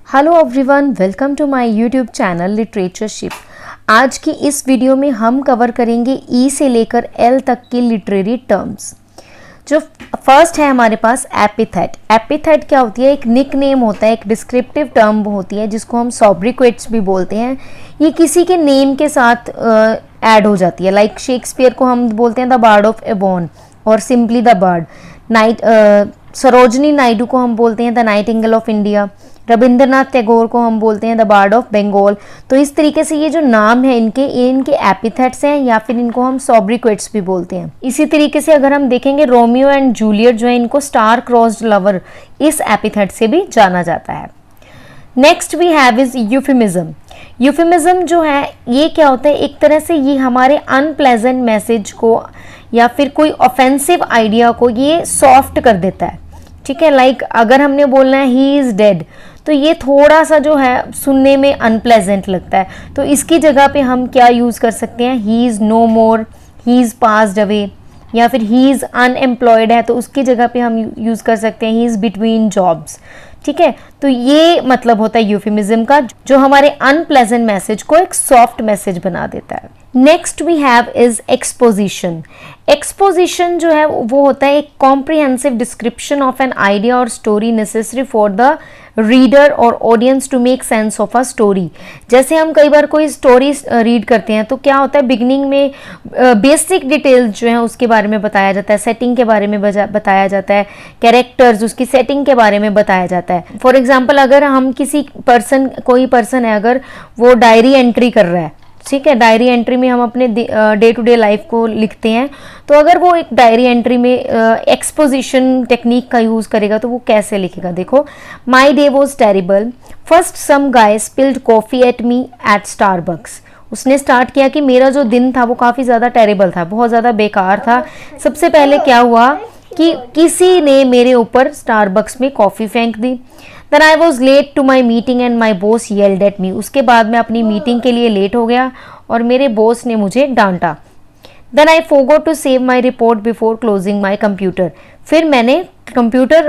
Hello everyone, welcome to my YouTube channel literatureship. आज की इस वीडियो में हम कवर करेंगे ई से लेकर एल तक की लिटरेरी टर्म्स। जो फर्स्ट है हमारे पास एपिथेट। एपिथेट क्या होती है? एक निक नेम होता है, एक डिस्क्रिप्टिव टर्म होती है जिसको हम सॉब्रिक्वेट्स भी बोलते हैं। ये किसी के नेम के साथ ऐड हो जाती है। लाइक शेक्सपियर को हम बोलते हैं द बार्ड ऑफ एवॉन और simply the bird. Sarojini Naidu को हम बोलते हैं the Nightingale of India. Rabindranath Tagore को हम बोलते हैं द बार्ड ऑफ बंगाल। तो इस तरीके से ये जो नाम है इनके एपिथेट्स हैं या फिर इनको हम सॉब्रिक्वेट्स भी बोलते हैं। इसी तरीके से अगर हम देखेंगे रोमियो एंड जूलियट जो है इनको स्टार क्रॉस्ड लवर इस एपिथेट से भी जाना जाता है। Next we have is euphemism. Euphemism जो है ये क्या होता है? एक तरह से ये हमारे अनप्लेजेंट मैसेज को या फिर कोई ऑफेंसिव आइडिया को ये सॉफ्ट कर देता है। ठीक है, लाइक अगर हमने बोलना है ही इज डेड तो ये थोड़ा सा जो है सुनने में अनप्लेजेंट लगता है। तो इसकी जगह पे हम क्या यूज़ कर सकते हैं? He is no more, he is passed away, या फिर ही इज़ अनएम्प्लॉयड है तो उसकी जगह पे हम यूज़ कर सकते हैं ही इज़ बिटवीन जॉब्स। ठीक है, तो ये मतलब होता है यूफेमिज्म का, जो हमारे अनप्लेजेंट मैसेज को एक सॉफ्ट मैसेज बना देता है। Next we have is exposition. Exposition जो है वो होता है एक comprehensive description of an idea और story necessary for the reader और audience to make sense of a story. जैसे हम कई बार कोई स्टोरी रीड करते हैं तो क्या होता है, बिगिनिंग में बेसिक डिटेल्स जो है उसके बारे में बताया जाता है, सेटिंग के बारे में बताया जाता है, कैरेक्टर्स उसकी सेटिंग के बारे में बताया जाता है। फॉर एग्जाम्पल अगर हम कोई पर्सन है, अगर वो डायरी एंट्री कर रहा है, ठीक है, डायरी एंट्री में हम अपने डे टू डे लाइफ को लिखते हैं, तो अगर वो एक डायरी एंट्री में एक्सपोजिशन टेक्निक का यूज़ करेगा तो वो कैसे लिखेगा? देखो, my day was terrible, first some guy spilled coffee at me at Starbucks. उसने स्टार्ट किया कि मेरा जो दिन था वो काफ़ी ज़्यादा टेरिबल था, बहुत ज़्यादा बेकार था। सबसे पहले क्या हुआ कि किसी ने मेरे ऊपर स्टारबक्स में कॉफ़ी फेंक दी। Then I was late to my meeting and my boss yelled at me. उसके बाद मैं अपनी मीटिंग के लिए लेट हो गया और मेरे बॉस ने मुझे डांटा। Then I forgot to save my report before closing my computer. फिर मैंने कंप्यूटर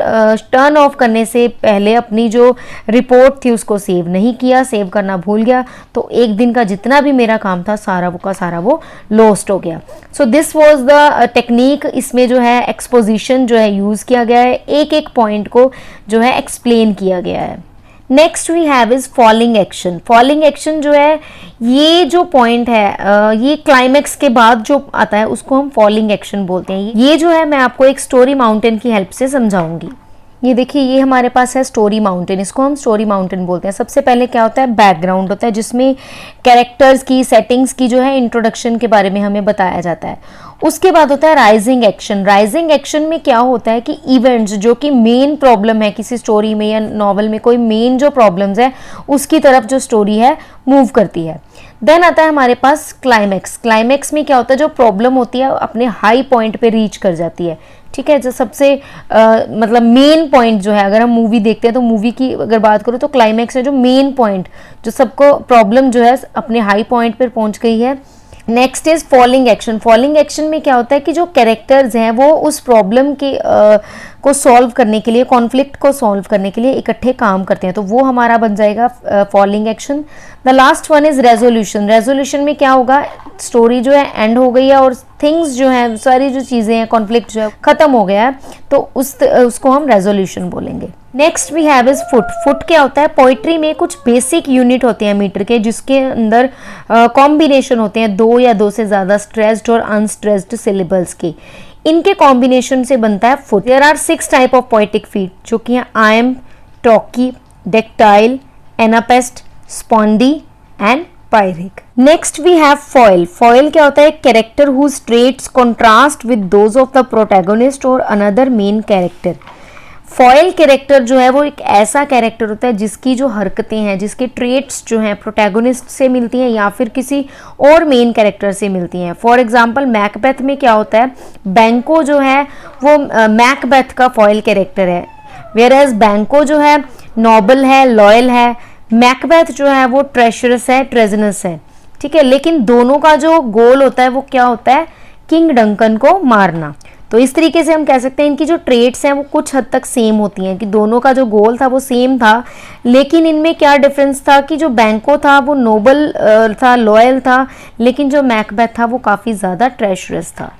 टर्न ऑफ करने से पहले अपनी जो रिपोर्ट थी उसको सेव नहीं किया, सेव करना भूल गया, तो एक दिन का जितना भी मेरा काम था सारा का सारा वो लॉस्ट हो गया। So this was the technique. इसमें जो है एक्सपोजिशन जो है यूज़ किया गया है, एक एक पॉइंट को जो है एक्सप्लेन किया गया है। Next we have is falling action. Falling action जो है ये जो पॉइंट है ये क्लाइमेक्स के बाद जो आता है उसको हम फॉलिंग एक्शन बोलते हैं। ये जो है मैं आपको एक स्टोरी माउंटेन की हेल्प से समझाऊंगी। ये देखिए, ये हमारे पास है स्टोरी माउंटेन, इसको हम स्टोरी माउंटेन बोलते हैं। सबसे पहले क्या होता है? बैकग्राउंड होता है जिसमें कैरेक्टर्स की सेटिंग्स की जो है इंट्रोडक्शन के बारे में हमें बताया जाता है। उसके बाद होता है राइजिंग एक्शन। राइजिंग एक्शन में क्या होता है कि इवेंट्स जो कि मेन प्रॉब्लम है किसी स्टोरी में या नॉवल में, कोई मेन जो प्रॉब्लम्स है उसकी तरफ जो स्टोरी है मूव करती है। देन आता है हमारे पास क्लाइमेक्स। क्लाइमेक्स में क्या होता है, जो प्रॉब्लम होती है अपने हाई पॉइंट पे रीच कर जाती है। ठीक है, जो सबसे मतलब मेन पॉइंट जो है, अगर हम मूवी देखते हैं तो मूवी की अगर बात करो तो क्लाइमेक्स है जो मेन पॉइंट, जो सबको प्रॉब्लम जो है अपने हाई पॉइंट पर पहुंच गई है। Next is falling action. Falling action में क्या होता है कि जो कैरेक्टर्स हैं वो उस प्रॉब्लम के को सॉल्व करने के लिए, कॉन्फ्लिक्ट को सॉल्व करने के लिए इकट्ठे काम करते हैं, तो वो हमारा बन जाएगा falling action. The last one is resolution. Resolution में क्या होगा, स्टोरी जो है एंड हो गई है और थिंग्स जो है, सारी जो चीज़ें हैं, कॉन्फ्लिक्ट जो है खत्म हो गया है, तो उसको हम रेजोल्यूशन बोलेंगे। Next we have is foot. Foot क्या होता है? पोइट्री में कुछ बेसिक यूनिट होते हैं मीटर के, जिसके अंदर कॉम्बिनेशन होते हैं दो या दो से ज़्यादा स्ट्रेस्ड और अनस्ट्रेस्ड सिलेबल्स के। इनके कॉम्बिनेशन से बनता है foot. There are 6 type of poetic feet, जो कि हैं आयम, टॉकी, dactyl, anapest, spondee and pyrrhic. Next we have foil. Foil क्या होता है? Character whose traits contrast with those of the protagonist और another main character. Foil character जो है वो एक ऐसा कैरेक्टर होता है जिसकी जो हरकतें हैं, जिसके ट्रेट्स जो हैं प्रोटैगोनिस्ट से मिलती हैं या फिर किसी और मेन कैरेक्टर से मिलती हैं। फॉर एग्जांपल मैकबेथ में क्या होता है, बैंको जो है वो मैकबेथ का फॉयल कैरेक्टर है, वेयरएज बैंको जो है नोबल है, लॉयल है, मैकबेथ जो है वो ट्रेशरस है, ट्रेजनस है। ठीक है, लेकिन दोनों का जो गोल होता है वो क्या होता है? किंग डंकन को मारना। तो इस तरीके से हम कह सकते हैं इनकी जो ट्रेट्स हैं वो कुछ हद तक सेम होती हैं, कि दोनों का जो गोल था वो सेम था, लेकिन इनमें क्या डिफरेंस था कि जो बैंको था वो नोबल था, लॉयल था, लेकिन जो मैकबेथ था वो काफ़ी ज़्यादा ट्रेशरस था।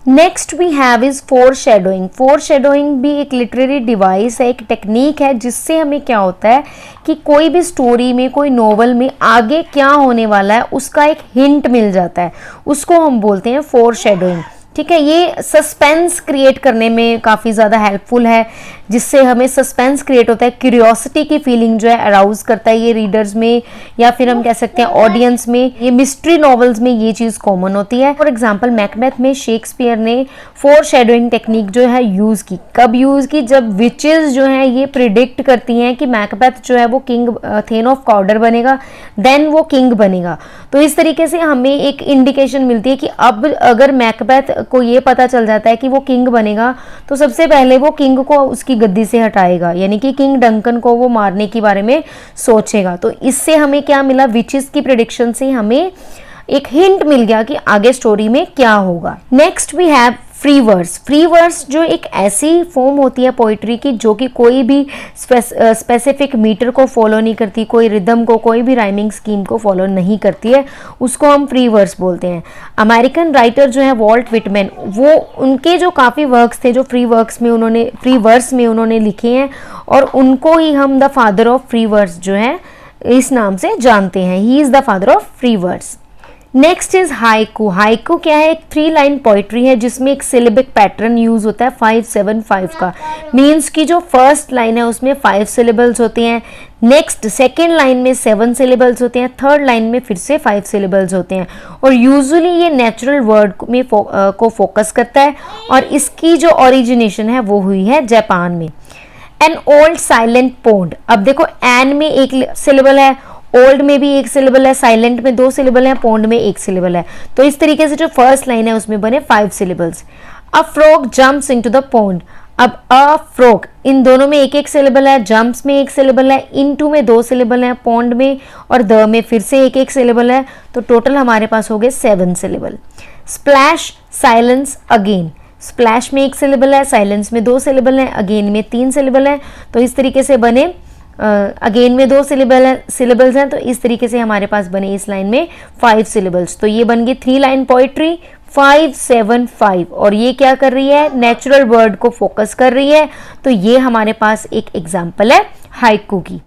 Next we have is foreshadowing. Foreshadowing भी एक लिटरेरी डिवाइस है, एक टेक्निक है, जिससे हमें क्या होता है कि कोई भी स्टोरी में, कोई नोवेल में आगे क्या होने वाला है उसका एक हिंट मिल जाता है, उसको हम बोलते हैं फोरशैडोइंग। ठीक है, ये सस्पेंस क्रिएट करने में काफ़ी ज़्यादा हेल्पफुल है, जिससे हमें सस्पेंस क्रिएट होता है, क्यूरियोसिटी की फीलिंग जो है अराउज करता है ये रीडर्स में, या फिर हम कह सकते हैं ऑडियंस में। ये मिस्ट्री नॉवेल्स में ये चीज़ कॉमन होती है। फॉर एग्जांपल मैकबेथ में शेक्सपियर ने फोरशैडोइंग टेक्निक जो है यूज़ की। कब यूज़ की? जब विचेस जो है ये प्रिडिक्ट करती हैं कि मैकबेथ जो है वो किंग, थेन ऑफ कॉर्डर बनेगा, देन वो किंग बनेगा। तो इस तरीके से हमें एक इंडिकेशन मिलती है कि अब अगर मैकबेथ को ये पता चल जाता है कि वो किंग बनेगा, तो सबसे पहले वो किंग को उसकी गद्दी से हटाएगा, यानी कि किंग डंकन को वो मारने के बारे में सोचेगा। तो इससे हमें क्या मिला? विचेस की प्रेडिक्शन से हमें एक हिंट मिल गया कि आगे स्टोरी में क्या होगा। Next we have free verse. Free verse जो एक ऐसी फॉर्म होती है पोइट्री की जो कि कोई भी स्पेसिफिक मीटर को फॉलो नहीं करती, कोई रिदम को, कोई भी राइमिंग स्कीम को फॉलो नहीं करती है, उसको हम फ्री वर्स बोलते हैं। अमेरिकन राइटर जो है वॉल्ट विटमैन, वो उनके जो काफ़ी वर्क्स थे जो फ्री वर्स में उन्होंने लिखे हैं, और उनको ही हम the father of free verse जो है इस नाम से जानते हैं। He is the father of free verse. Next is haiku. Haiku क्या है? एक 3 लाइन पोइट्री है जिसमें एक सिलेबिक पैटर्न यूज होता है 5-7-5 का। मीन्स की जो फर्स्ट लाइन है उसमें 5 सिलेबल्स होते हैं, नेक्स्ट सेकेंड लाइन में 7 सिलेबल्स होते हैं, थर्ड लाइन में फिर से 5 सिलेबल्स होते हैं, और यूजुअली ये नेचुरल वर्ड में को फोकस करता है, और इसकी जो ओरिजिनेशन है वो हुई है जापान में। एन ओल्ड साइलेंट पोड। अब देखो, एन में एक सिलेबल है, ओल्ड में भी एक सिलेबल है, साइलेंट में 2 सिलेबल है, पोंड में 1 सिलेबल है। तो इस तरीके से जो फर्स्ट लाइन है उसमें बने 5 syllables. A frog jumps into the pond. अब अ फ्रॉग, इन दोनों में 1-1 सिलेबल है, जंप्स में 1 सिलेबल है, इनटू में 2 सिलेबल है, पोंड में और द में फिर से 1-1 सिलेबल है, तो टोटल हमारे पास हो गए 7 syllable. Splash, silence, again. Splash में 1 सिलेबल है, साइलेंस में 2 सिलेबल है, अगेन में 3 सिलेबल है, तो इस तरीके से बने। अगेन में 2 सिलेबल्स हैं, तो इस तरीके से हमारे पास बने इस लाइन में 5 सिलेबल्स। तो ये बन गई 3 लाइन पोइट्री 5-7-5, और ये क्या कर रही है? नेचुरल वर्ड को फोकस कर रही है। तो ये हमारे पास एक एग्जाम्पल है हाइकू की।